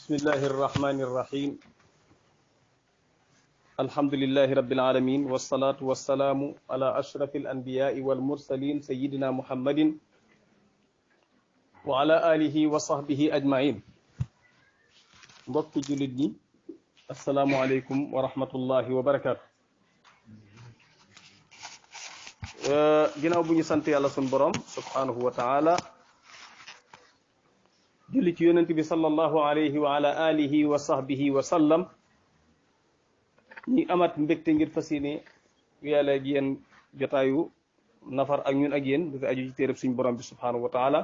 بسم الله الرحمن الرحيم الحمد لله رب العالمين والصلاة والسلام على أشرف الأنبياء والمرسلين سيدنا محمد وعلى آله وصحبه أجمعين mbokk jullit ñi assalaamu aleykum wa rahmatullahi wa barakaatu ginnaaw bu ñu sant yàlla sun borom subhanahu wa taala julli ci yonent bi sallallahu alayhi wa ala alihi wa sahbihi wa sallam ñi amat mbégte ngir fas yéene yàlla ak yéen jotaayu nafar ak ñun ak yéen du fi aju ci téereb suñu borom bi subhanahu wa taala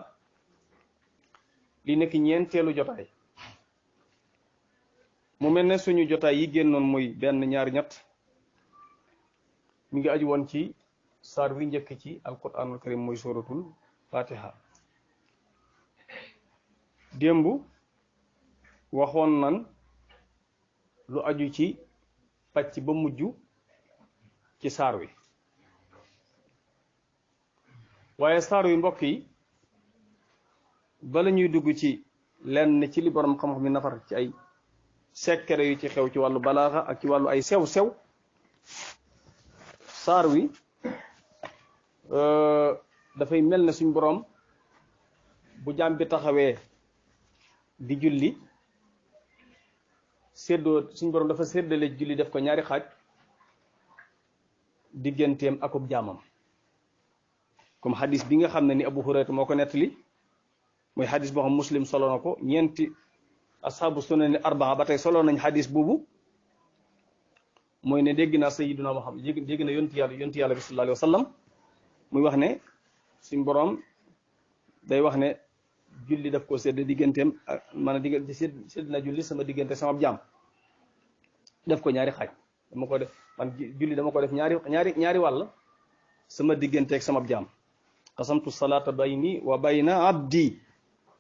li nekk ñeenteelu jotaay mu mel ne suñu jotaay yi génnoon muy benn ñaar ñett mi ngi aju woon ci saar wi njëkk ci alquranul karim mooy suratul fatiha démb waxoon nan lu aju ci pàcc ba mujj ci saar wi waaye saar wi mbokk yi bala ñuy dugg ci lenn ci li borom xam-xam mi nafar ci ay sekkere yu ci xew ci wàllu balaaxa ak ci wàllu ay sew-sew saar wi dafay mel ne suñ borom bu jaam bi taxawee di julli séddoo suñ borom dafa séddale julli def ko ñaari xaaj digganteem akub jaamam comme xadis bi nga xam ne ni Abu Hurayra moo ko nettali mooy xadis boo xam Muslim solo na ko ñeenti asxaabu sunani arbaa ba tey solo nañ xadis boobu mooy ne dégg naa sayyiduna Muhammad dégg na yonti yàlla bi sallallahu alayhi wa sallam muy wax ne suñ borom day wax ne julli daf ko sédd digganteem maanaam diggante sédd na julli sama diggante sama jaam def ko ñaari xaaj dama ko def man julli dama ko def ñaari wàll sama digganteeg sama jaam qasamtu salaata bayni wa bayna abdi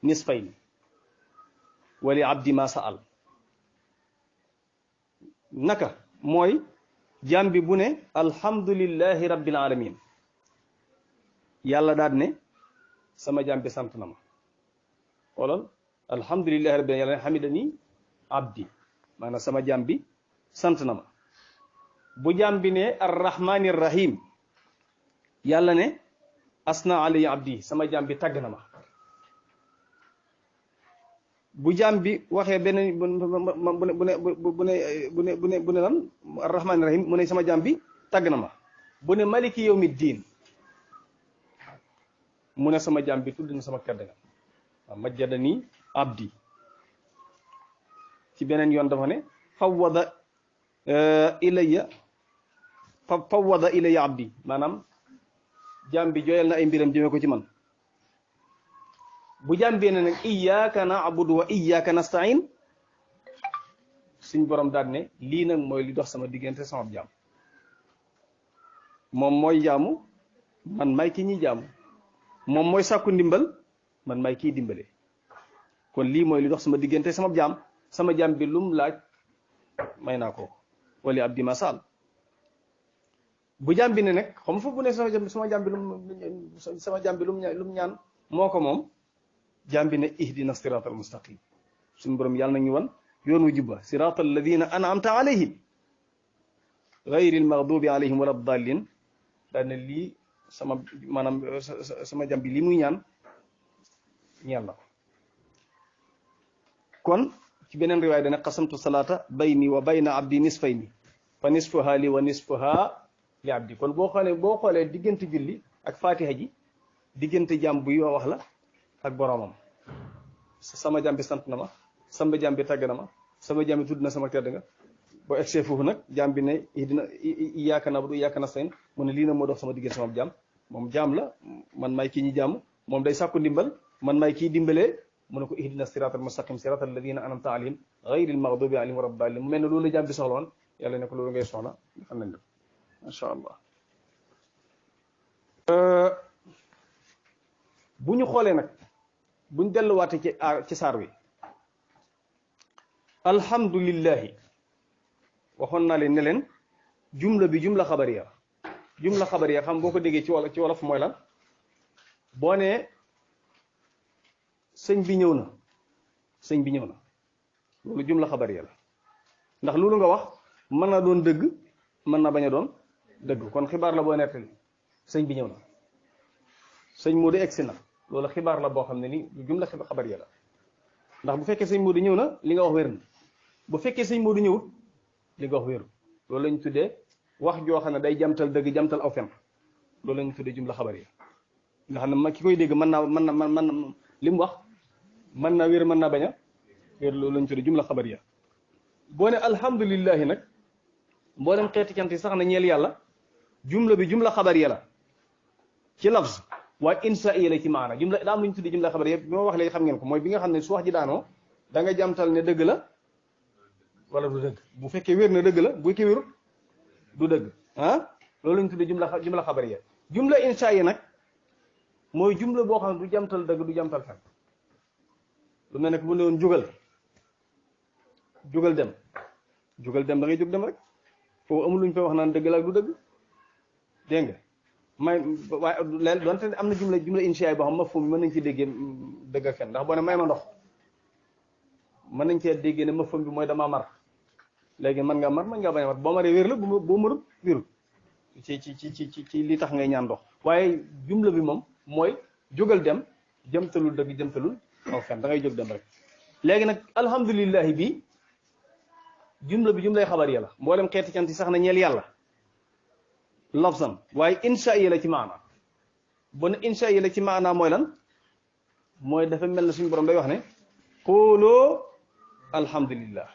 nisfayni wali abdi ma saal naka mooy jaam bi bu ne alhamdulillahi rabbil alamin yàlla daal ne sama jaam bi sant na ma xoolal alhamdulillahi rabbil alamin yàlla ne hamidani abdi maanaam sama jaam bi sant na ma bu jaam bi ne arrahmani rahim yàlla ne asna alayya abdi sama jaam bi tàgg na ma bu jaam bi waxee beneen bu ne lan arrahmani rahim mu ne sama jaam bi tàgg na ma bu ne maliki yawmi diin mu ne sama jaam bi tudd na sama tedd nga waaw majjadani abdi ci beneen yoon dafa ne fawwada ilayya abdi maanaam jaam bi jooyal na ay mbiram jëme ko ci man bu jaam bi ne nag iyyaka na'budu wa iyyaka nasta'in suñ borom daal ne lii nag mooy li dox sama diggante sama jaam moom mooy jaamu man may ki ñuy jaamu moom mooy sàkku ndimbal man may kiy dimbale kon lii mooy li dox sama diggante sama jaam bi lum laaj may naa ko wali abdi masal bu jaam bi ne nag xam fa bu ne sama jaam bi lum ñaan moo ko moom jaam bi ne ihdina siratal mustaqim suñu borom yàlla nañu wan yoon wu jubba siratal ladina an'amta alayhim ghayril maghdubi alayhim wala dallin daal ne lii sama jaam bi lii muy ñaan ñeel na ko kon ci beneen riwaay dane qasamtu salaata bayni wa bayna abdi nisfayni fa nisfuha li wa nisfuha li abdi kon boo xoolee diggante julli ak fatiha ji diggante jaam buy wax la ak boromam sama jaam bi sant na ma sama jaam bi tàgg na ma sama jaam bi tudd na sama tedd nga boo egsee foofu nag jaam bi ne iyyaka na'budu iyyaka nasta'in mu ne lii nag moo dox sama diggante sama jaam moom jaam la man may kii ñi jaamu moom day sàkku ndimbal man may kii dimbalee mu ne ko ihdina siratal mustaqim siratal ladina an'amta alayhim ghayril maghdubi alayhim wa raddallin mu mel ne loolu la jaam bi soxla woon yàlla ne ko loolu ngay soxla defal nañ la masha allah bu ñu xoolee nag buñ delluwaate ci saar wi alhamdulillahi waxoon naa leen ne leen jumla bi jumla xabariya xam boo ko déggee ci wolof mooy lan boo nee sëñ bi ñëw na loolu jumla xabariya la ndax loolu nga wax mën na doon dëgg mën na bañ a doon dëgg kon xibaar la boo nettali sëñ bi ñëw na sëñ Modou egsi na loolu xibaar la boo xam ne ni jumla xabariya la ndax bu fekkee sëñ Modou ñëw na li nga wax wér na bu fekkee sëñ Modou ñëwut li nga wax wéru loolu lañ tuddee wax joo xam ne day jamtal dëgg jamtal aw fen loolu lañ tuddee jumla xabariya nga xam ne ki koy dégg mën na li mu wax mën naa wér mën naa bañ a wér loolu lañ tuddee jumla xabariya boo ne alhamdulillahi nag mboolem xeeti cant yi sax na ñeel yàlla jumla bi jumla xabariya la ci lafz waaye insaiya la ci maana jumla daa am lu ñu tuddee jumla xabariya bi ma wax léegi xam ngeen ko mooy bi nga xam ne su wax ji daanoo da nga jamtal ne dëgg la wala du dëgg bu fekkee wér na dëgg la bu fekkee wérut du dëgg ah loolu lañ tuddee jumla xabariya jumla insaiya nag mooy jumla boo xam ne du jamtal dëgg du jamtal fen lu mel ne bu ne woon jógal dem da ngay jóg dem rek foofu amul lu ñu fay wax naan dëgg la ak du dëgg dégg nga may waaye léegi donte am na jumla insaiya boo xam ma foofu mën nañ ci déggee dëgg ak fen ndax boo ne may ma ndox mën nañ cee déggee ne ma fam bi mooy damaa mar léegi mën nga mar mën ngaa bañ a mar boo maree wér la boo marut wérut ci li tax ngay ñaan ndox waaye jumla bi moom mooy jógal dem jëmtalul dëgg jëmtalul aw fen da ngay jóg dem rek léegi nag alhamdulillahi bi jumla bi jumlay xabariya la mboolem xeeti cant yi sax na ñeel yàlla lafzan waaye insaiya la ci maana bu ne insaiya la ci maana mooy lan mooy dafa mel na suñu borom day wax ne xooloo alhamdulillah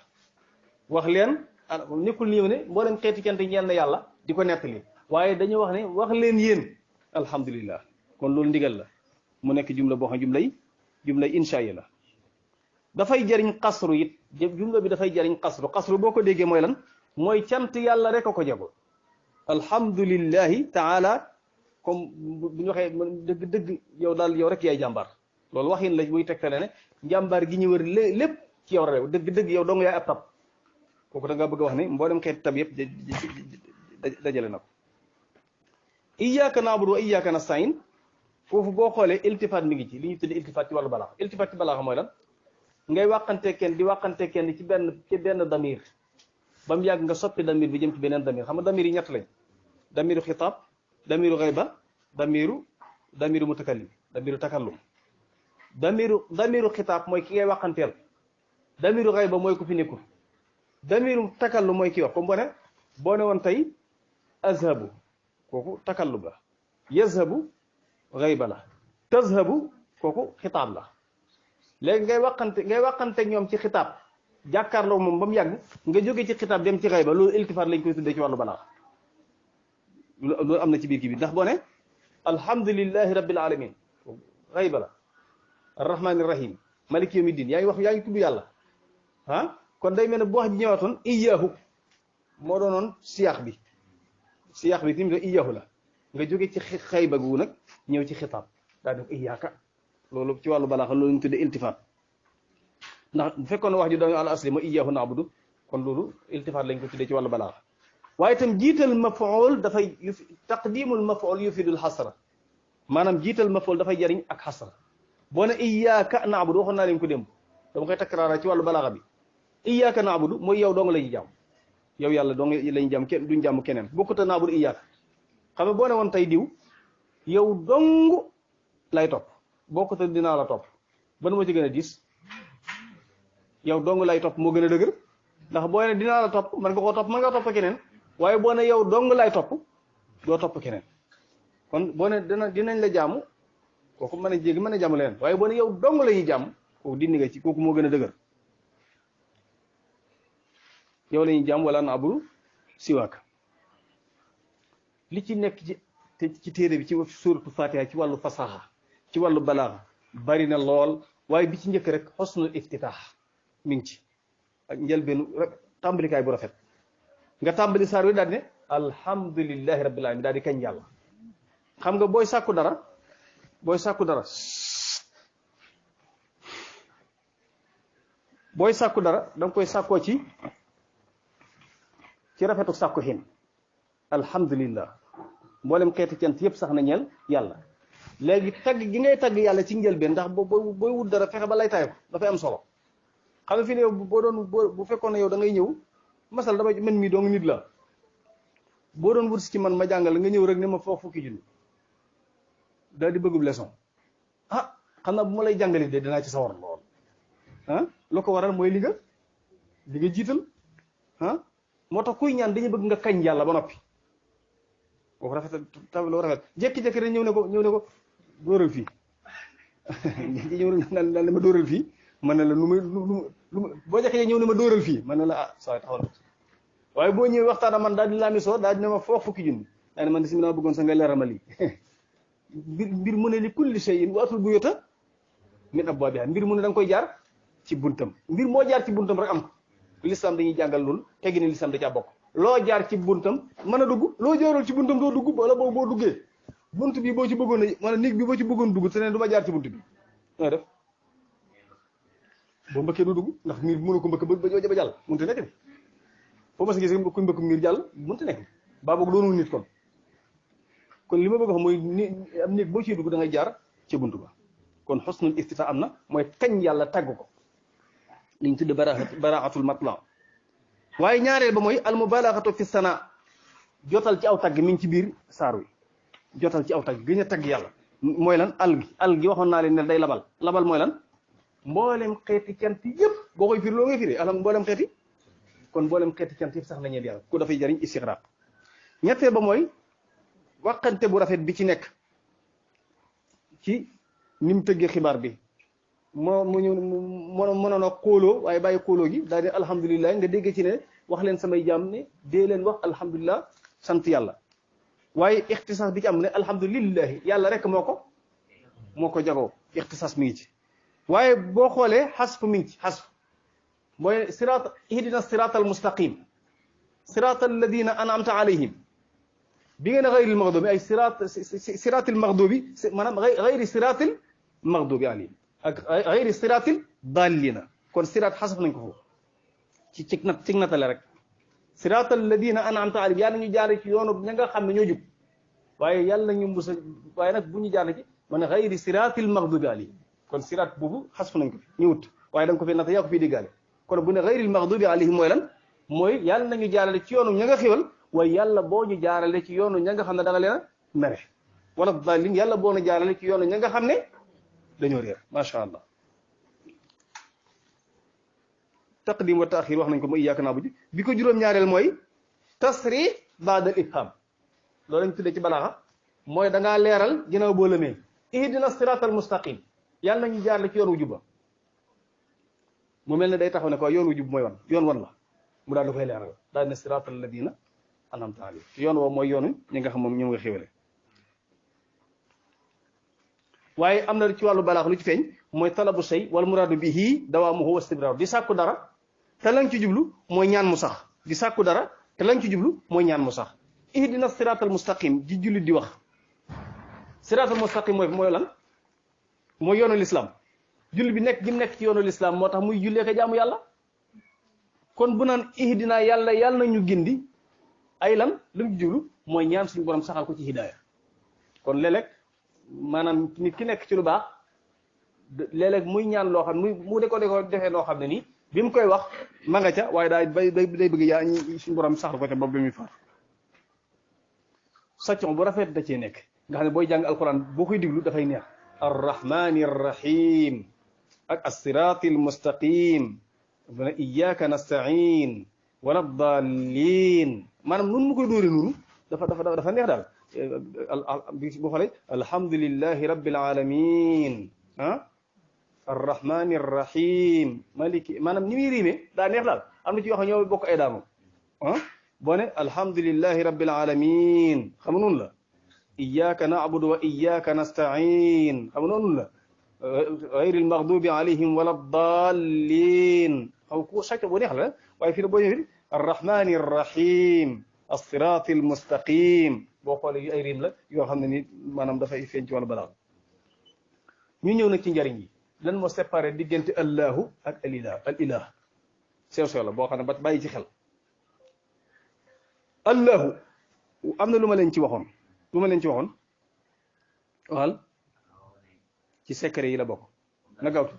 wax leen nekkul ñëw ne mboolem xeeti cant ñeel na yàlla di ko nettali waaye dañu wax ne wax leen yéen alhamdulillah kon loolu ndigal la mu nekk jumla boo xam jumlay insaiya la dafay jariñ xasru it jumla bi dafay jariñ xasru boo ko déggee mooy lan mooy cant yàlla rek a ko jego alhamdulillahi taala comme bu ñu waxee dëgg yow daal yow rek yaay jàmbaar loolu waxin la buy tegtale ne njàmbaar gi ñu wër lépp ci yow rew dëgg yow dong yaay ab tab kooku da nga bëgg a wax ne mboolem xeeti tab yëpp dajale na ko iyyaka na'budu wa iyyaka nasta'in foofu boo xoolee iltifaat mi ngi ci li ñu tuddee iltifaat ci wàllu balaax iltifaat ci balaax mooy lan ngay wàqante kenn di wàqante kenn ci benn damir ba mu yàgg nga soppi damir bi jëm ci beneen damir xam nga damir yi ñett lañ damiru xitaab damiru xayba damiru mutakallim damiru takallum damiru xitaab mooy ki ngay wàqanteel damiru xayba mooy ku fi nekkul damiru takallum mooy ki wax comme boo ne woon tey azhabu kooku takallum la yazhabu xayba la tazhabu kooku xitaab la léegi ngay wàqante ñoom ci xitaab jàkkaarloo moom ba mu yàgg nga jóge ci xitaab dem ci xayba loolu iltifaat lañ koy tuddee ci wàllu balaax loolu am na ci biir kii bi ndax boo ne alhamdulillahi rabbil alamin xayba la arrahmani rahim maliki yawmi din yaa ngi tudd yàlla ah kon day mel ne bu wax ji ñëwaatoon iyaahu moo doonoon siyaax bi tim do iyaahu la nga jóge ci xayba gu nag ñëw ci xitaab daa def iyaaka loolu ci wàllu balaaxa loolu ñu tuddee iltifaat ndax bu fekkoon wax ji doon al asli ma iyaahu na'budu kon loolu iltifaat lañ ko tuddee ci wàllu balaaxa waaye itam jiital mafuul dafay taqdimul mafuul yufidul xasra maanaam jiital mafuul dafay jariñ ak xasra boo ne iyyaka na'budu waxoon naa leen ko démb dama koy takraara ci wàllu balaaxa bi iyyaka na'budu mooy yow dong la ñuy jàmm yow yàlla dong la ñuy jàmm kenn duñ jàmm keneen bokkut a na'budu iyyaka xam nga boo ne woon tey diw yow dong lay topp bokkut a dinaa la topp ban moo ci gën a diis yow dong lay topp moo gën a dëgër ndax boo ne dinaa la topp man nga koo topp man nga topp keneen waaye boo ne yow dong lay topp doo topp keneen kon boo ne dinañ la jaamu kooku mën a jéggi mën a jaamu leneen waaye boo ne yow dong la ñuy jàmm kooku dindi nga ci kooku moo gën a dëgër yow la ñuy jàmm wala na aburu siwaaka li ci nekk ci téere bi ci suuratu Fatiha ci wàllu fasaxa ci wàllu balaaxa bari na lool waaye bi ci njëkk rek xosnul iftitaax mi ngi ci ak njëlbeenu rek tàmbalikaay bu rafet nga tàmbali saar wi daal di ne alhamdulillahi rabbil alamin daal di kañ yàlla xam nga booy sàkku dara booy sàkku dara da nga koy sàkkoo ci rafetu sàkku xin alhamdulillah mboolem xeeti cant yëpp sax na ñeel yàlla léegi tagg gi ngay tagg yàlla ci njëlbeen ndax booy wut dara fexe ba lay taay ko dafay am solo xam nga fi ne yow boo doon bu fekkoon ne yow da ngay ñëw masal dama man mii dong nit la boo doon wut si ci man ma jàngal nga ñëw rek ne ma foofu fukki junni daal di bëggub leçon ah xam naa bu ma lay jàngali de dinaa ci sawar lool ah lu ko waral mooy li nga jiital ah moo tax kuy ñaan dañuy bëgg nga kañ yàlla ba noppi boo ko rafet tam loo rafet jékki-jékki rek ñëw ne ko dóoral fii ñëw ne ma dóoral fii man ne la lu boo jekkee ñëw ne ma dóoral fii man ne la ah saa taxawal waaye boo ñëwee waxtaan man daal di laami soo daal di ne ma foofu fukki junni daa ne man di si naa bëggoon sa nga leeral ma lii mbir mu ne li kulli shay'in waatul buyuuta min abwaabihaa mbir mu ne da nga koy jaar ci buntam mbir moo jaar ci buntam rek am ko l'islam dañuy jàngal loolu teggi ni l'islam da caa bokk loo jaar ci buntam mën a dugg loo jaarul ci buntam doo dugg wala boo duggee bunt bi boo ci bëggoon a maanaam néeg bi boo ci bëggoon dugg te ne du ma jaar ci bunt bi nooy def boo mbëkkee du dugg ndax miir bi mënu ko mbëkk ba jàll mënut a nekk de foo ma sa gis kuy mbëkk miir jàll mënut a nekk baa boog doonul nit kon li ma bëgg a xam mooy am néeg boo ciy dugg da ngay jaar ci bunt ba kon xusnul iftita am na mooy kañ yàlla tàgg ko liñ tudde baraatul matla waaye ñaareel ba mooy al mubalaghatu fi sana jotal ci aw tagg mi ngi ci biir saar wi jotal ci aw tagg gën a tagg yàlla mooy lan al gi waxoon naa leen ne day labal mooy lan mboolem xeeti cant yëpp boo koy firi loo ngay firi mboolem xeeti kon mboolem xeeti cant yëpp sax na ñeen yàlla ku dafay jariñ istigraq ñetteel ba mooy waxante bu rafet bi ci nekk ci ni mu tëggee xibaar bi mënoon a xóoloo waaye bàyyi xóoloo gi daal di alhamdulilah nga dégg ci ne wax leen samay jaam ne dee leen wax alhamdulilah sant yàlla waaye ixtisaas bi ci am ne alhamdulilahi yàlla rek moo ko jagoo ixtisaas mi ngi ci waaye boo xoolee xasf mi ngi ci xasf mooy siraat ihdina siraat al mustaqim siraat alladina an'amta alayhim bi ngeen xayril maxdubi ay siraatil maxdubi maanaam xayri siraatil maxdubi alayhim ak xayri siraatil dallina kon siraat xasaf nañ ko foofu ci natale rek siraatal ladina an'amta alayhim yàlla ñu jaare ci yoonu ña nga xam ne ñoo jub waaye yàlla ñu mbusa waaye nag bu ñu jaare ci man xayri siraatil maxdubi alayhim kon siraat boobu xasaf nañ ko fi ñëwut waaye da nga ko fi nata yaa ko fi diggaale kon bu ne xayril maxdubi alayhim mooy lan mooy yàlla nañu jaarale ci yoonu ña nga xiwal waaye yàlla boo ñu jaarale ci yoonu ña nga xam ne da nga leen a mere wala daalin yàlla boo ñu jaarale ci yoonu ña nga xam ne dañoo réer macha allah taqdim wa taaxir wax nañ ko mooy iyyaaka na'budu bi ko juróom-ñaareel mooy tasri baadal ibham loolu lañ tuddee ci balaaxa mooy da ngaa leeral ginnaaw boo lëmee ihdina siraatal mustaqim yàlla nañu jaarale ci yoon wu jubba mu mel ne day taxaw ne ko yoon wu jub mooy yoon wan la mu daal da koy leeral daal ne siraatal ladina an'amta alayhim yoon woo mooy yoonu ñi nga xam moom ñoom nga xéwale waaye am na ci wàllu balaax lu ci feeñ mooy talabu shay wal muraadu bihi dawaamuhu wa istibraar di sàkku dara te lañ ci jublu mooy ñaan mu sax di sàkku dara te lañ ci jublu mooy ñaan mu sax ihdina siraatal mustaqim ji jullit di wax siraatal mustaqim mooy lan mooy yoonu lislaam jullit bi nekk gi mu nekk ci yoonu lislaam moo tax muy jullee ko jaamu yàlla kon bu naan ihdina yàlla nañu gindi ay lan lu mu jublu mooy ñaan suñu borom saxal ko ci hidaaya kon léeg-léeg maanaam nit ki nekk ci lu baax léeg-léeg muy ñaan loo xam mu de ko defee loo xam ne nii bi mu koy wax ma nga ca waaye day bëgg yaa suñu borom saxal ko ca bopp bi muy far saccon bu rafet da cee nekk nga xam ne booy jàng alquran boo koy diglu dafay neex arrahmani arrahim ak assiraati almustaqim dana iyyaka nastain wala dallin maanaam nun mu koy dóore noonu dafa neex daal boo xoolee alhamdulillahi rabbil alamin arrahmani arrahim maliki maanaam ni muy riime daa neex daal am na ci yoo xam ñoo bokk ay daamo boo ne alhamdulillahi rabbil alamin xam nga noonu la iyyaka na'budu wa iyyaka nasta'in xam nga noonu la ghayril maghdubi alayhim wala dallin xaw ku sàcc bu neex la waaye fii la boo ñëwee arrahmani arrahim as-sirati al-mustaqim boo xoolee yu ay riim la yoo xam ne ni maanaam dafay feeñ ci wàllu balaa ñu ñëw nag ci njariñ yi lan moo séparé diggante allahu ak al ilah sew la boo xam ne ba bàyyi ci xel allahu am na lu ma leen ci waxoon waxal ci secret yi la bokk na gawtu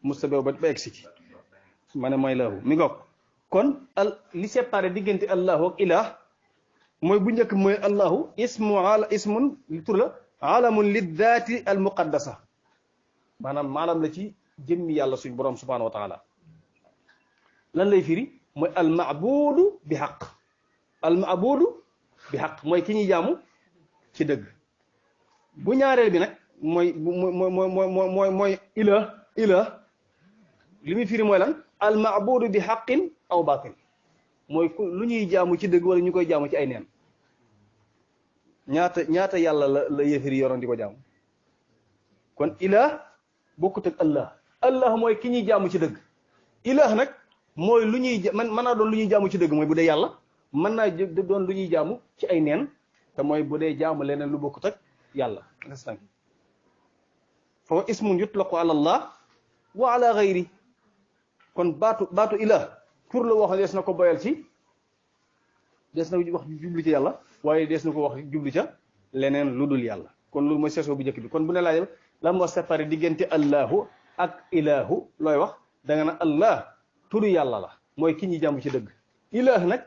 mustabew ba egsi ci ma ne mooy lahu mi ngoog kon li séparé diggante allahu ak ilah mooy bu njëkk mooy allahu ismun li tur la alamun li daati al muqaddasa maanaam maalam la ci jëmmi yàlla suñ borom subhanahu wa taala lan lay firi mooy al maabudu bi xaq al maabudu bi xaq mooy ki ñuy jaamu ci dëgg bu ñaareel bi nag mooy ilah li muy firi mooy lan al maabudu bi xaqin aw baatil mooy lu ñuy jaamu ci dëgg wala ñu koy jaamu ci ay neen ñaata yàlla la yéefiri yoroon di ko jaamu kon ilah bokkut ak allah mooy ki ñuy jaamu ci dëgg ilah nag mooy lu ñuy mën naa doon lu ñuy jaamu ci dëgg mooy bu dee yàlla mën naa doon lu ñuy jaamu ci ay neen te mooy bu dee jaamu leneen lu bokkut ak yàlla fa ismun yutlaqu ala allah wa ala gayri kon baatu ilah pour la wax dees na ko boyal ci des na wax jublu ci yàlla waaye des na ko wax jublu ca leneen lu dul yàlla kon loolu mooy seesoo bu njëkk bi kon bu ne laaj la moo séparé diggante allahu ak ilahu looy wax da nga na allah turu yàlla la mooy ki ñuy jàmm ci dëgg ilah nag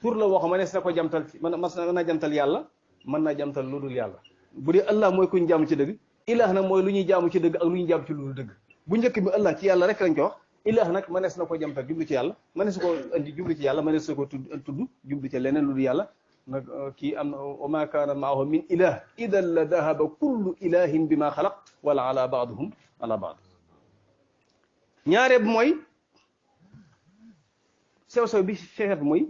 tur la wax ma nees na ko jamtal ci mën naa jamtal yàlla mën naa jamtal lu dul yàlla bu dee allah mooy ku ñu jàmm ci dëgg ilah nag mooy lu ñuy jaamu ci dëgg ak lu ñuy jàmm ci lu dul dëgg bu njëkk bi allah ci yàlla rek lañ ko wax ilah nag mënees na ko jamtal jublu ci yàlla mënees ko andi jublu ci yàlla mënees na ko tudd jublu ci leneen lu dul yàlla nag kii am na wa ma kaana maahu min ilah idan la dahaba kullu ilahin bi ma xalaq wala ala baaduhum ala baad ñaare bi mooy sew-sew bi seexet bi mooy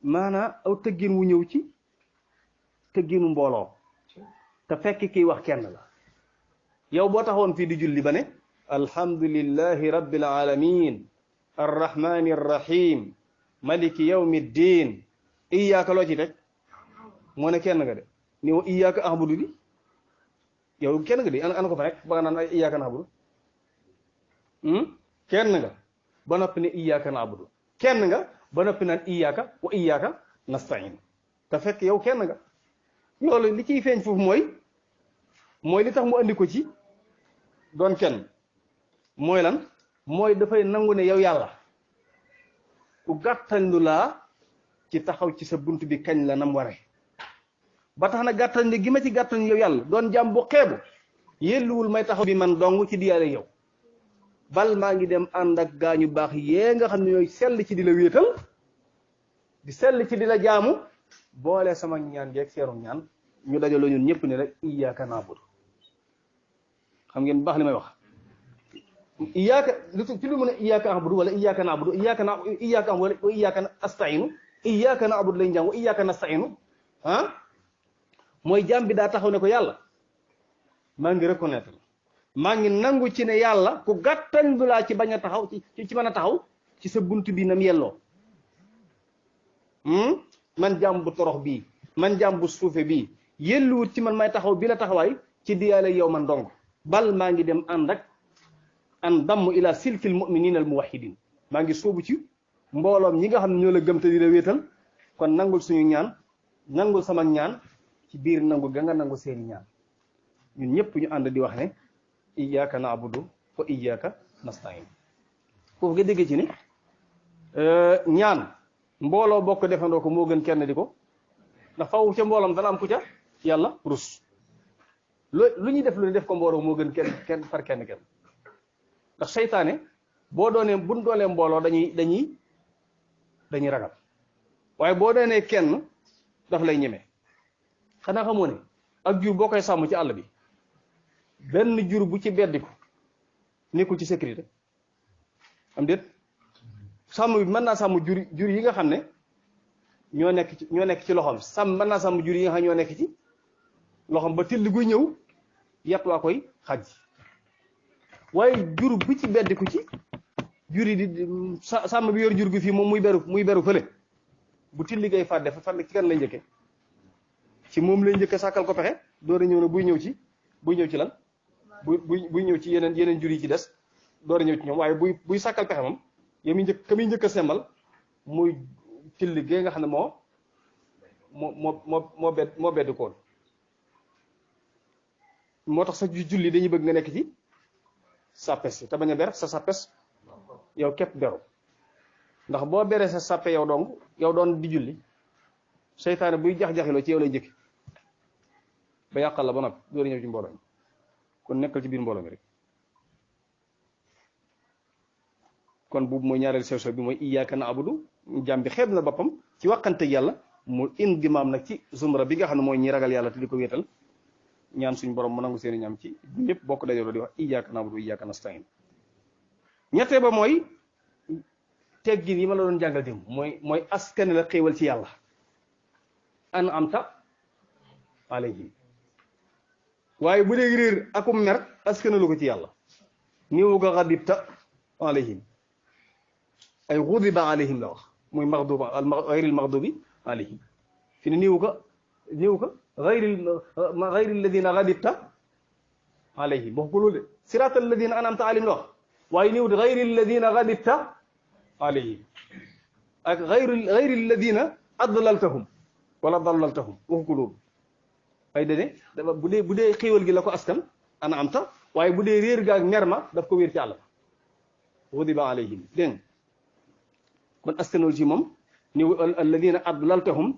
maanaa aw tëggin wu ñëw ci tëgginu mbooloo te fekk kiy wax kenn la yow boo taxawoon fii di julli ba ne alhamdulillahi rabbil alamin arrahmani arrahim maliki yawmi ddin iyaaka loo ci teg moo ne kenn nga de ni wa iyaaka ahbudu di yow kenn nga de ana ko fa rek ba nga naan ay iyaaka na'budu kenn nga ba noppi ne iyaaka na'budu kenn nga ba noppi naan iyaaka wa iyaaka nasta'in te fekk yow kenn nga loolu li ciy feeñ foofu mooy li tax mu andi ko ci doon kenn mooy lan mooy dafay nangu ne yow yàlla ku gàttañlu laa ci taxaw ci sa bunt bi kañ la nam ware ba tax na gàttañ gi ma ci gàttañ yow yàlla doon jàmm bu xeebu yelluwul may taxaw bi man dong ci diyaale yow bal maa ngi dem ànd ak gaañu baax yee nga xam ne ñooy sell ci di la wéetal di sell ci di la jaamu boole sama ñaan geeg seeru ñaan ñu dajaloo ñun ñëpp ne rek iyyaka na'budu xam ngeen baax li may wax iyyaka ci lu mu ne iyyaka na'budu wala iyyaka na'budu iyyaka wala iyyaka asta'inu iyyaka na'budu lañ jàng wa iyyaka nasta'inu mooy jaam bi daa taxaw ne ko yàlla maa ngi reconnaître maa ngi nangu ci ne yàlla ku gàttañ du laa ci bañ a taxaw ci mën a taxaw ci sa bunt bi nam yelloo man jaam bu torox bii man jaam bu suufe bii yelluwut ci man may taxaw bi la taxawaay ci diyaale yow man dong bal maa ngi dem ànd ak an damm ila silkil mu'minin al muwahhidin maa ngi sóobu ci mbooloom ñi nga xam ne ñoo la gëm te di la wéetal kon nangul suñu ñaan nangul sama ñaan ci biir nangu ga nga nangu seeni ñaan ñun ñëpp ñu ànd di wax ne iyyaka na'budu wa iyyaka nasta'in foofu nga dégg ci ni ñaan mbooloo bokk defandoo ko moo gën kenn di ko ndax faw ca mbooloom dana am ku ca yàlla rus lu ñuy def lu ne def ko mbooloo moo gën kenn par kenn ndax seytaane boo doonee buñ doolee mbooloo dañuy ragal waaye boo doonee kenn daf lay ñeme xanaa xamoo ne ak jur boo koy sàmm ci àll bi benn jur bu ci beddiku nekkul ci sécurité am déet sàmm bi mën naa sàmm jur yi nga xam ne ñoo nekk ci loxoom sàmm mën naa sàmm jur yi nga xam ñoo nekk ci loxoom ba till guy ñëw yat waa koy xaj waaye jur bu ci beddiku ci jur yi di sàmm bi yor jur gi fii moom muy beru fële bu till gay fàdde fa fàdde ci kan lay njëkke ci moom lay njëkke sàkkal ko pexe door a ñëw na buy ñëw ci lan buy ñëw ci yeneen jur yi ci des door a ñëw ci ñoom waaye buy sàkkal pexe moom yow mi njëkk ka muy njëkk a sembal muy till gee nga xam ne moo bedd koon moo tax sa julli dañuy bëgg nga nekk ci sàppes si te bañ a ber sa sàppes yow képp beru ndax boo beree sa sàppe yow dong yow doon di julli seytaane buy jax-jaxiloo ci yow lay jëkki ba yàqal la ba noppi door ñëw ci mbooloo mi kon nekkal ci biir mbooloo mi rek kon boobu mooy ñaareel sew-sew bi mooy iyyaka na'budu jàmm bi xeeb na boppam ci waxante yàlla mu indi maam nag ci zumra bi nga xam ne mooy ñi ragal yàlla te di ko wéetal ñaan suñu borom mu nangu seeni ñaam ci ñëpp bokk dajaloo di wax iyyaka na'budu wa iyyaka nasta'in ñettee ba mooy teggin yi ma la doon jàngal démb mooy askan la xéewal ci yàlla an amta alayhim waaye bu dee réer akum mer askanalu ko ci yàlla niwu ko xadibta alayhim ay xudiba alayhim la wax muy maxduba gayril maxdubi alayhim fi ne niwu ko gayril alladina xadibta alayhim wax ko loolu de siraat alladina anamta alayhim la wax waaye niwu de gayril alladina xadibta alayhim ak gayril alladina adlaltahum wala dallaltahum waxu ko loolu ay dane dafa bu dee xéewal gi la ko askan ana am ta waaye bu dee réer gaag mer ma daf ko wér ci àll ba xudiba alayhim dégg kon askanul ci moom ni alladina adlaltahum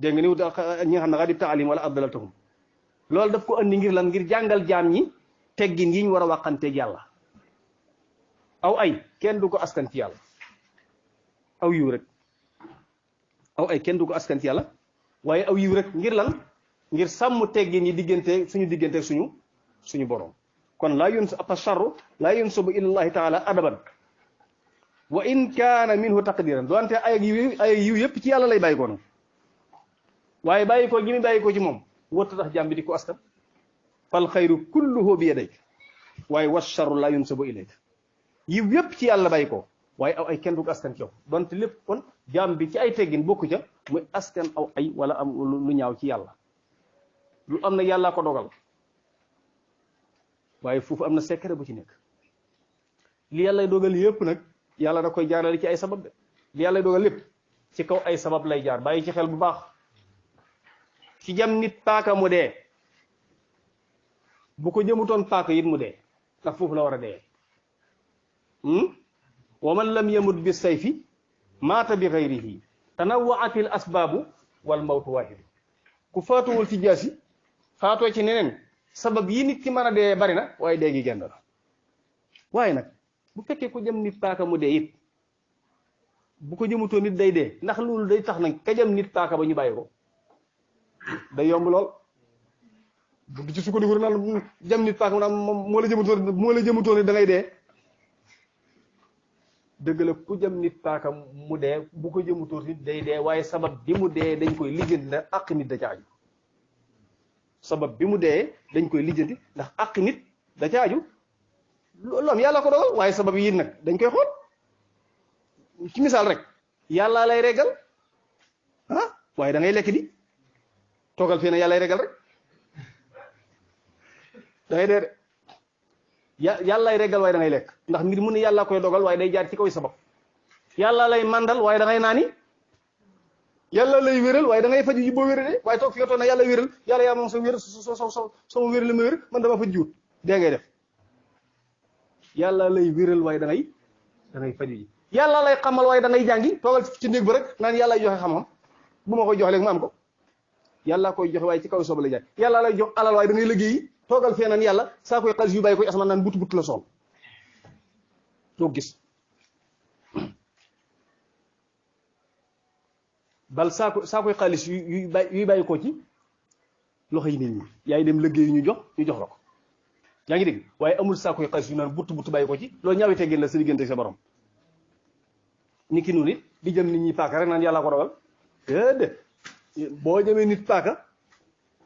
dégg nga ni ñi nga xam ne xadibta alayhim wala adlaltahum loolu daf ko andi ngir lan ngir jàngal jaam ñi teggin yi ñu war a waxanteeg yàlla aw ay kenn du ko askan ci yàlla aw yiw rek aw ay kenn du ko askan ci yàlla waaye aw yiw rek ngir lan ngir sàmm teggin yi suñu diggante suñu borom kon laa yun tasharru laa yunsabu ilallahi taala adaban wa in kaana minhu taqdiran doonte ay yiw yëpp ci yàlla lay bàyyi ko nag waaye bàyyi ko gi mu bàyyi ko ci moom wërta tax jàmm bi di ko askan fal xayru kulluhu bi yadayk waaye wa sharru laa yunsabu ilayk yiw yëpp ci yàlla bàyyi ko waaye aw ay kenn du ko askan ci yow donte lépp kon jàmm bi ci ay teggin bokku ca muy askan aw ay wala am lu ñaaw ci yàlla lu am na yàllaa ko dogal waaye foofu am na secret bu ci nekk li yàllay dogal yépp nag yàlla da koy jaarale ci ay sabab de li yàllay dogal lépp ci kaw ay sabab lay jaar bàyyi ci xel bu baax ci jam nit paaka mu dee bu ko jëmutoon paaka it mu dee ndax foofu la war a dee wa man lam yamut bi sayfi maata bi xayrihi tanawwaatil asbaabu wal mawtu waahidu ku faatuwul ci jaasi faatoo ci neneen sabab yi nit ki mën a dee bari na waaye dee gi genn la waaye nag bu fekkee ko jëm nit paaka mu dee it bu ko jëmutoo nit day dee ndax loolu day tax nag ka jëm nit paaka ba ñu bàyyi ko day yomb lool bu du ci sukkandiku naan jëm nit paaka mu naan moo la jëmutoo nit da ngay dee dëgg la ku jëm nit paaka mu dee bu ko jëmutoo nit day dee waaye sabab bi mu dee dañ koy lijjanti ndax àq nit da ca aju sabab bi mu dee dañ koy lijjanti ndax àq nit da ca aju loolu am yàlla ko dogal waaye sabab yi nag dañ koy xool ci misaal rek yàlla lay regal waaye da ngay lekk di toogal fii ne yàlla lay regal rek da ngay dee de yàlla lay regal waaye da ngay lekk ndax mbir mu ne yàlla koy dogal waaye day jaar ci kaw sabab yàlla lay mandal waaye da ngay naani yàlla lay wéral waaye da ngay faju ji boo wéree waaye toog fi nga toog ne yàlla wéral yàlla yaa moom sa wér sama wér la ma wér man dama faj jiwut dee ngay def yàlla lay wéral waaye da ngay faju ji yàlla lay xamal waaye da ngay jàngi toogal ci néeg ba rek naan yàlla joxe xam-xam bu ma koy jox léegi ma am ko yàlla koy joxe waaye ci kaw sooba lay jaay yàlla lay jox alal waaye da ngay liggéeyi toogal fee naan yàlla saa koy xaalis yu bàyyi koy asmaan naan but la sool doo gis bal saa koy xaalis yuy bàyyi ko ci loxo yi nit ñi yaay dem liggéeyi ñu jox la ko yaa ngi dégg waaye amul saa koy xaalis yu naan but bàyyi ko ci loolu ñaawi teggin la sa diggante sa borom ni ki noonu it di jëm nit ñi paaka rek naan yàllaa ko dogal déedéet boo jëmee nit paaka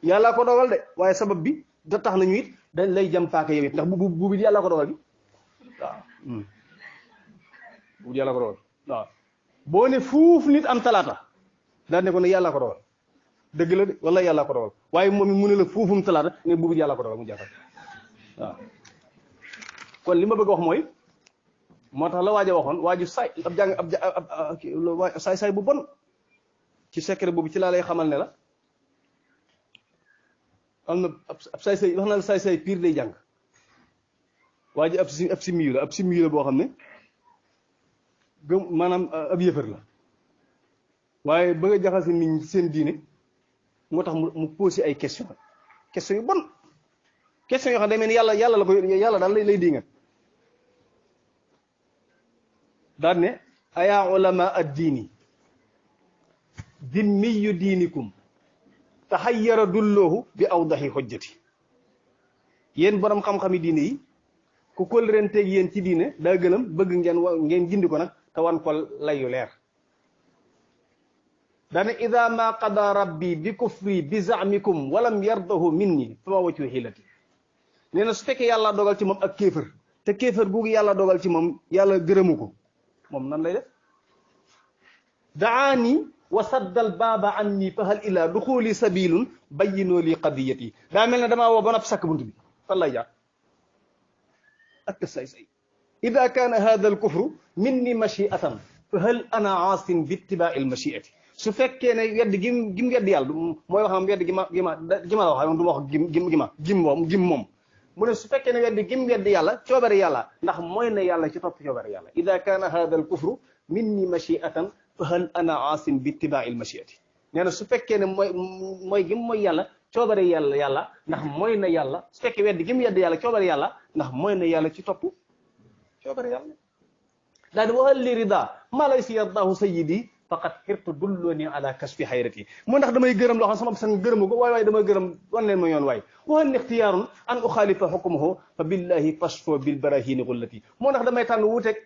yàllaa ko dogal de waaye sabab bi da tax nañu it dañ lay jëm paaka yow it ndax bu bi yàllaa ko dogal bi waaw bu yàllaa ko dogal waaw boo ne fuuf nit am talaata daal ne ko ne yàllaa ko dogal dëgg la de wala yàllaa ko dogal waaye moom mu ne la fuufum talaata ne bu bi yàllaa ko dogal mu jàppal waaw kon li ma bëgg wax mooy moo tax la waaj a waxoon waaju saay ab jàng ab saay bu bon ci secret boobu ci laa lay xamal ne la am na ab saay-saay wax na la saay-saay pire day jàng waa ji ab simmiyu la boo xam ne gëm maanaam ab yëfër la waaye ba nga jaxase nit ñi seen diine moo tax mu posé ay question yu bon question yoo xam ne day mel ni yàlla la ko yàlla daal lay di nga daal ne ayaa ulama ad-diini dimmiyu diinikum taxayyara dulloohu bi awdaxi xojjati yéen borom xam-xami diine yi ku kóllërenteeg yéen ci diine daa gënam bëgg ngeen gindi ko nag te wan ko layu leer daane ida ma qada rabbi bi kufri bi zamikum walam yardahu minni fama waccu xilati nee na su fekkee yàlla dogal ci moom ak kéefër te kéefër googu yàlla dogal ci moom yàlla gërëmu ko moom nan lay def daani wa saddal baaba anni fa hal ila duxuli sabilun bayyinoo li qadiyati daa mel ne damaa woo ba noppi sakk bunt bi fan lay jaar ak say ida kaana hada al kufru minni machiatan fa hal ana aasin bi ittibai al machiati su fekkee ne wedd gim wedd yàlla mooy wax am wedd gi ma la wax du ma wax gim moom mu ne su fekkee ne wedd gim wedd yàlla coobare yàlla ndax mooy na yàlla ci topp coobare yàlla ida kaana hada al kufru minni machiatan fa hal ana aasin bi ittibai al machiati nee na su fekkee ne mooy gim mooy yàlla coobare yàlla ndax mooy na yàlla su fekkee wedd gim wedd yàlla coobare yàlla ndax mooy na yàlla ci topp coobare yàlla daal di waxal li rida maa laysa yardahu sayyidi faqat xirtu dulloni ala kasfi xayrati moo ndax damay gërëm loo xam sama san gërëmu ko waaye damay gërëm wan leen ma yoon waay waxal ni ixtiyaarun an uxaalifa xukmahu fa billahi fasfo bil barahini xullati moo ndax damay tànn wuuteeg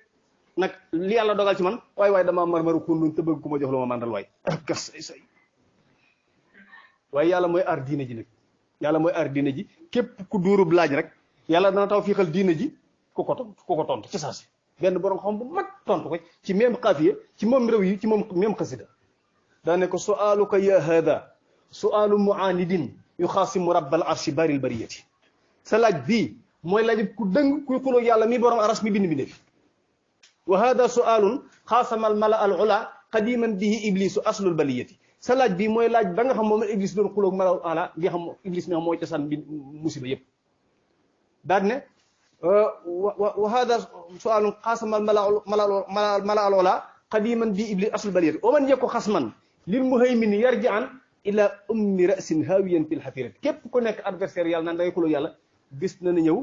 nag li yàlla dogal ci man waaye dama marmaru kundun te bëgg ku ma jox lu ma mandal waay gas say waaye yàlla mooy aar diine ji nag yàlla mooy aar diine ji képp ku duurub laaj rek yàlla dana taw fiixal diine ji ku ko tontu ci saasi benn borom xam bu mag tontu ko ci même xaafiya ci moom réew yi ci moom même xasida daane ko su'aaluka ya hada su'aalu mu'aanidin yuxaasimu rabbal arshi baril bariyati sa laaj bii mooy laaj ku dëng kuy xuloo yàlla mi borom aras mi bind bi nefi wa hada su'aalun xaasama al mala al ula qadiman bihi iblisu aslul baliyati sa laaj bii mooy laaj ba nga xam moom iblis doon xuloo mala al ala bi xam iblis mi xam mooy cosaan bi musiba yëpp daal ne wa hada su'aalun xaasama al mala al ula qadiman bihi iblis aslul baliyati wa man yakku xasman lil muhaymin yarji'an ila ummi rasin haawiyan fil xafirati képp ku nekk adversaire yàlla naan da ngay xuloo yàlla bis na ñëw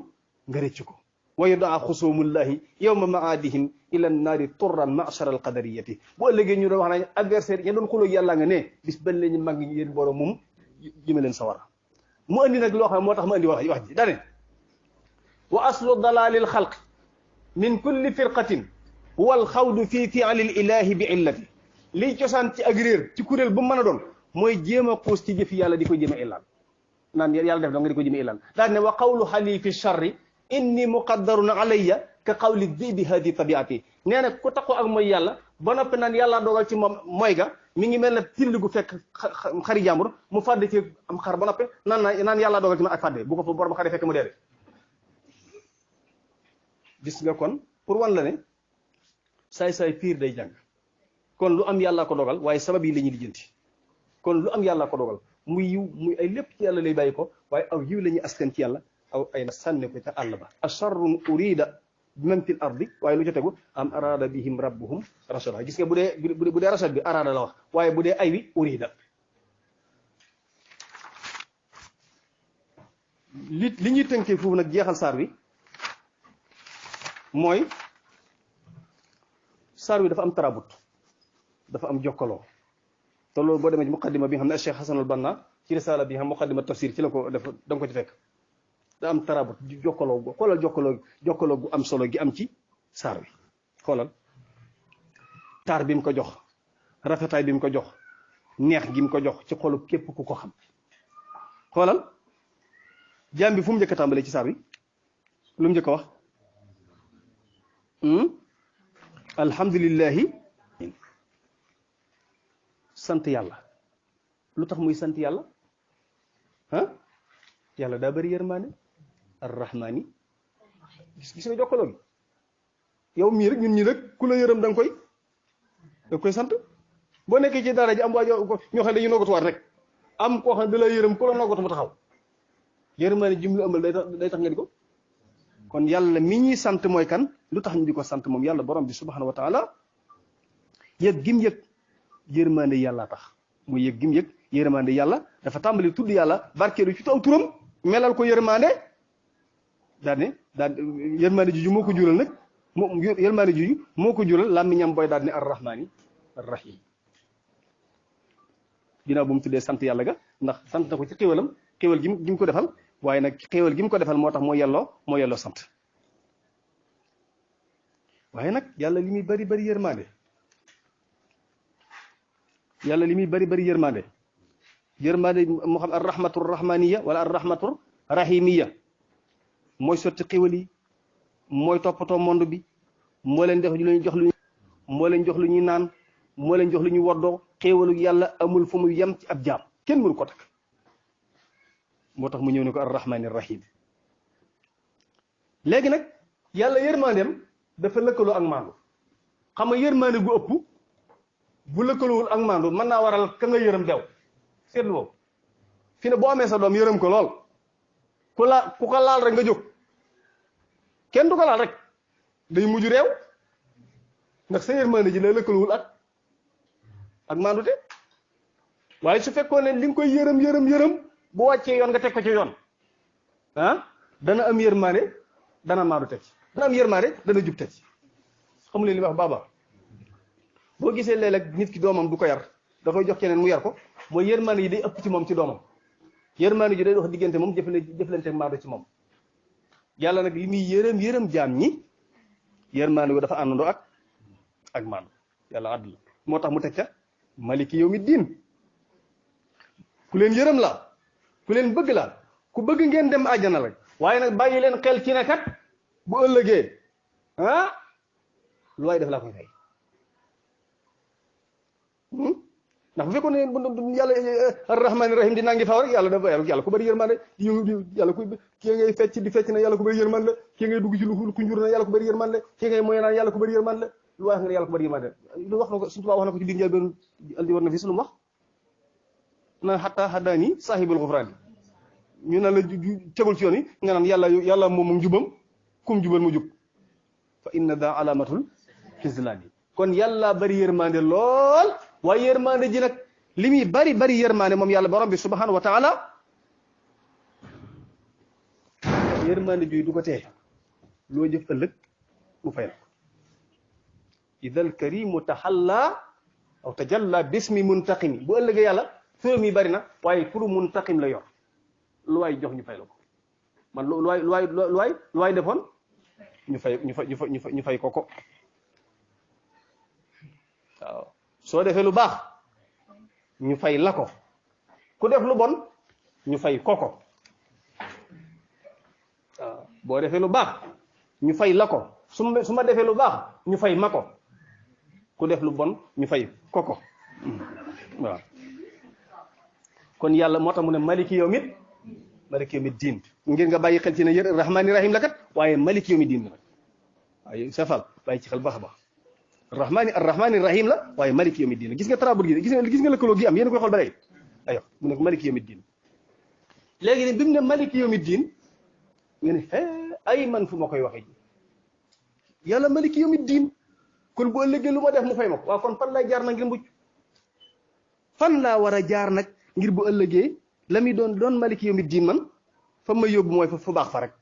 nga rëcc ko wa yudaa xusumullahi yawma maadihim ila naari turran ma'shar al qadariyati bu ëllëgee ñu doon wax nañ adversaire ña doon xuloo yàlla nga ne bis ban la ñu mag yéen borom moom jëme leen sawara mu andi nag loo xam moo tax mu andi wax ji dane wa aslu dalalil xalq min kulli firqatin huwa al xawdu fi fi'li al ilahi bi illati liy cosaan ci ak réer ci kuréel bu mën a doon mooy jéem a xuus ci jëfi yàlla di ko jéem a illaan naan yàlla def da nga di ko jéem a illaan daal ne wa qawlu xalifi charri inni muqaddarun alayya ka qawli dibi hadi tabiati nee na ku taxoo ak mooy yàlla ba noppi naan yàlla dogal ci moom mooy ga mi ngi mel ne till gu fekk xari jàmbur mu fàdde ci am xar ba noppi naan yàlla dogal ci moom ak fàdde bu ko fa borom xari fekk mu dee gis nga kon pour wan la ne saay-saay piir day jàng kon lu am yàlla ko dogal waaye sabab yi la ñuy lijjanti kon lu am yàlla ko dogal muy yiw muy ay lépp ci yàlla lay bàyyi ko waaye aw yiw la ñuy askan ci yàlla aw ay na sànni ko ca àll ba asharrun urida biman fil ardi waaye lu ca tegu am arada bihim rabbuhum rashada gis nga bu dee rashad bi arada la wax waaye bu dee ay wi urida li ñuy tënkee foofu nag jeexal saar wi mooy saar wi dafa am tarabut dafa am jokkaloo te loolu boo demee ci muqaddima bi nga xam ne Cheikh Hasanul Banna ci risaala bi nga xam muqaddima tafsir ci la ko def da nga ko ci fekk da am tarabut jokkaloo gu xoolal jokkaloo gu am solo gi am ci saar wi xoolal taar bi mu ko jox rafetaay bi mu ko jox neex gi mu ko jox ci xolu képp ku ko xam xoolal jaam bi fu mu njëkk a tàmbalee ci saar wi lu mu njëkk a wax alhamdulillahi sant yàlla lu tax muy sant yàlla ah yàlla daa bëri yërmaane arrahmaani gis nga jokkaloo gi yow mii rek ñun ñi rek ku la yërëm da nga koy sant boo nekkee ci daara ji am waa ñoo xam ne dañu noggatuwaat rek am koo xam ne da la yërëm ku la noggatu mu taxaw yërmaane jim lu ëmbal day tax nga di ko kon yàlla mi ñuy sant mooy kan lu tax ñu di ko sant moom yàlla borom bi subhanahu wa taala yëg gim yëg yërmande yàlla tax muy yëg gim yëg yërmande yàlla dafa tàmbali tudd yàlla barkeelu ci taw turam melal ko yërmande daan yërmande juju moo ko jural nag yërmande juju moo ko jural làmmiñam booy daal ne arrahmaani arrahim ginnaaw bu mu tuddee sant yàlla ga ndax sant na ko ci xéwalam xéwal gi mu ko defal waaye nag xéwal gi mu ko defal moo tax moo yelloo sant waaye nag yàlla li muy bari bari yërmande yàlla li muy bari bari yërmande moo xam ar rahmatu rahmaniya wala ar rahmatu rahimiya mooy sotti xéwal yi mooy toppatoo monde bi moo leen def lu jox lu moo leen jox lu ñuy naan moo leen jox lu ñuy woddoo xéewalu yàlla amul fu mu yem ci ab jaam kenn mënu ko takk moo tax mu ñëw ne ko ar rahmani rahim léegi nag yàlla yërmandeem dafa lëkkaloo ak maandu xam nga yërmande gu ëpp bu lëkkaloowul ak maandu mën naa waral ka nga yërëm dew seetlu boobu fi ne boo amee sa doom yërëm ko lool ku ko laal rek nga jóg kenn du ko laal rek day mujj réew ndax sa yërmande ji la lëkkaloowul ak maandu te waaye su fekkoon ne li nga koy yërëm bu wàccee yoon nga teg ko ci yoon dana am yërmande dana maandu teg ci dana am yërmande dana jub teg ci xamu leen li wax baaba boo gisee léeg-léeg nit ki doomam du ko yar da koy jox keneen mu yar ko mooy yërmande yi day ëpp ci moom ci doomam yërmande ji day dox diggante moom jëflante maandu ci moom yàlla nag li muy yërëm jaam ñi yërmande yu dafa àndandoo ak maandu yàlla àddul moo tax mu teg ca maliki yawmi diin ku leen yërëm la ku leen bëgg la ku bëgg ngeen dem àjjana rek waaye nag bàyyi leen xel ci ne kat bu ëllëgee lu waay def laa koy fay ndax bu fekkoon ne yàlla arrahmaani rahim di nangi faw rek yàlla ku bëri yërmande yàlla ku kii ngay fecc di fecc na yàlla ku bëri yërmande la kii ngay dugg ci ku njur na yàlla ku bëri yërmande la kii ngay moy naan yàlla ku bëri yërmande la lu wax nga ne yàlla ku bëri yërmande lu wax na ko suñu tubaab wax na ko ci biir njëlbeen andi war na fi sunu wax na xataa xaddaani saahibul xufraani ñu naan la tegul ci yoon yi nga naan yàlla moom njubam kum jubal mu jub fa inna daa alamatul xizlaani kon yàlla bari yërmande lool waaye yërmande ji nag li muy bari yërmande moom yàlla borom bi subhanahu wa taala yërmande juy du ko tee loo jëf ëllëg mu fay la ko idal karimu taxalla aw tajalla bismi muntaqimi bu ëllëgee yàlla turam yi bari na waaye turu muntaqim la yor lu waay jox ñu fay la ko man lu waay defoon ñu fay ko waaw soo defee lu baax ñu fay la ko ku def lu bon ñu fay ko waaw boo defee lu baax ñu fay la ko su ma defee lu baax ñu fay ma ko ku def lu bon ñu fay ko waaw kon yàlla moo tax mu ne maliki yawmi diin ngir nga bàyyi xel ci ne rahmaani rahim la kat waaye maliki yawmi diin la nag waaye safal bàyyi ci xel baax a baax arrahmaani rahim la waaye maliki yawmi diin gis nga tarabul gi gis nga lëkkaloo gi am yéen a koy xool ba léegi ayo mu ne ko maliki yawmi diin léegi ne bi mu ne maliki yawmi diin nga ne ay man fu ma koy waxee ji yàlla maliki yawmi diin kon bu ëllëgee lu ma def mu fay ma ko waaw kon fan lay jaar nag ngir mucc fan laa war a jaar nag ngir bu ëllëgee la muy doon maliki yawmi diin man fa ma yóbbu mooy fa baax fa rek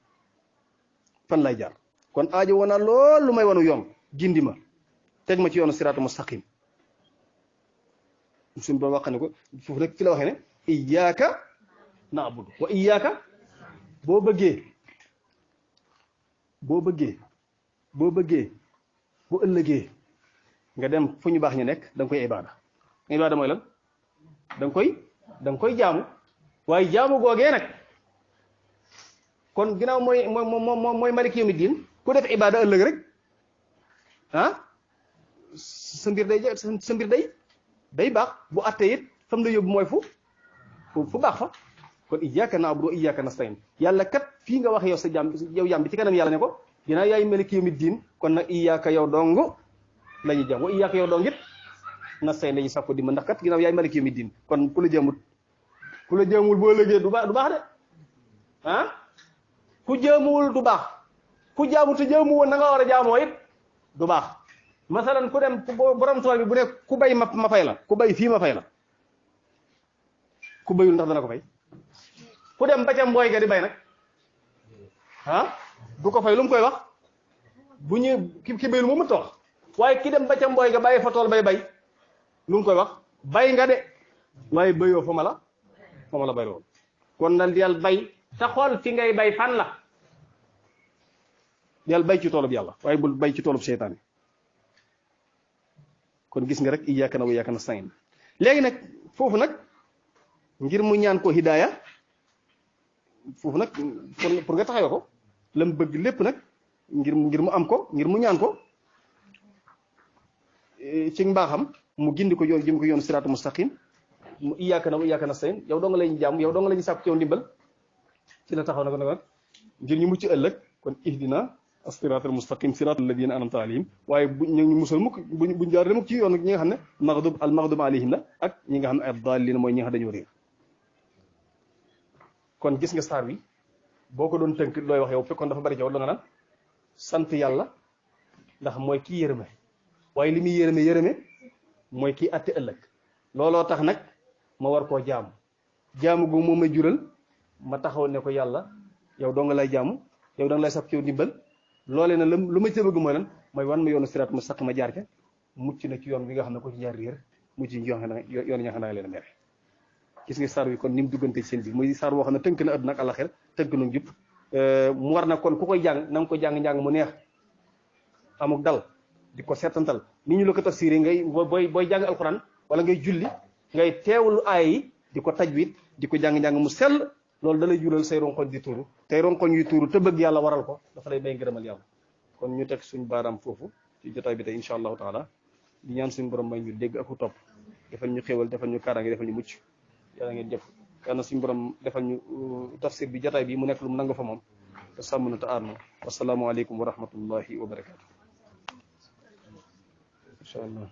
fan lay jaar kon aajo wana lool lu may wanu yoon gindi ma teg ma ci yoonu siraatu mustaqim suñu doon wax ne ko foofu rek ci la waxee ne iyyaka na'budu wa iyyaka boo bëggee bu ëllëgee nga dem fu ñu baax ñu nekk da nga koy ibada mooy lan da nga koy jaamu waaye jaamu googee nag kon ginnaaw mooy maliki yawmi diin ku def ibada ëllëg rek sa mbir day baax bu attee it fam la yóbbu mooy fu baax fa kon iyyaka na'budu wa iyyaka nasta'in yàlla kat fii nga wax yow sa jaam bi ci kanam yàlla ne ko ginnaaw yaay maliki yawmi diin kon nag iyyaka yow dong la ñuy jaam wa iyyaka yow dong it nasta'in lañuy sàkku dimba ndax kat ginnaaw yaay maliki yawmi diin kon ku la jaamul boo lëgee du baax de ku jaamuwul du baax ku jaamu te jaamu woon na nga war a jaamoo it du baax masalan ku dem borom tool bi bu ne ku bay ma fay la ku bay fii ma fay la ku bayul ndax dana ko fay ku dem ba ca mbooy ga di bay nag du ko fay lu mu koy wax bu ñu ki bayul moom mënta wax waaye ki dem ba ca mbooy ga bàyyi fa tool bay lu mu koy wax bay nga de waaye bayoo fa ma la bay loolu kon nag del bay te xool fi ngay bay fan la del bay ci toolub yàlla waaye bul bay ci toolub seytaane kon gis nga rek iyyaaka na'budu wa iyyaaka nasta'iin léegi nag foofu nag ngir mu ñaan ko hidaaya foofu nag pour nga taxawee ko lam bëgg lépp nag ngir mu am ko ngir mu ñaan ko ci mbaaxam mu gindi ko yoon jëm ko yoon siraatu mustaqim mu iyyaaka na'budu wa iyyaaka nasta'iin yow doo nga lay jàmm yow doo nga la ñu sàkku ci yow ndimbal ci la taxaw nag ngir ñu mucc ëllëg kon ihdina as-siraatal mustaqim siraatal ladiina an'amta alayhim waaye ñu musal mukk buñ jaar mukk ci yoon ñi nga xam ne al-maghduub alayhim la ak ñi nga xam ne ad-daalliin mooy ñi nga xam dañoo réer kon gis nga saar wi boo ko doon tënk looy wax yow fekkoon dafa bari ci yow da nga naan sant yàlla ndax mooy kii yërëme waaye li muy yërëme mooy kii atte ëllëg looloo tax nag ma war koo jaamu gu moom may jural ma taxaw ne ko yàlla yow doo nga lay jaamu yow da nga lay sab ci yow ndimbal loolee na lu ma ca bëgg mooy lan mooy wan ma yoonu siraat mustaqim ma jaar ca mucc na ci yoon bi nga xam ne ko ci jaar réer mucc ci yoon yi nga xam ne leen mere gis nga saar wi kon ni mu duggante seen bi muy saar boo xam ne tënk na àdduna ak àllaxira tënk na jub mu war na kon ku koy jàng na nga ko jàng mu neex amuk dal di ko seetantal ni ñu la ko tafsiré ngay booy jàng alxuraan wala ngay julli ngay teewlu aay yi di ko tajwid di ko jàng mu sell loolu da lay jural say ronkoñ di tuuru tey ronkoñ yu tuuru te bëgg yàlla waral ko dafa lay may ngërëmal yàlla kon ñu teg suñ baaraam foofu ci jotaay bi tey incha allahu taala di ñaan suñu borom may ñu dégg ak topp defal ñu xéwal defal ñu kaaraange defal ñu mucc yàlla ngeen jëf yàlla suñu borom defal ñu tafsir bi jotaay bi mu nekk lu mu nangu fa moom te sàmm na te aar na wasalaamualeykum wa rahmatullahi wa barakatu incha allah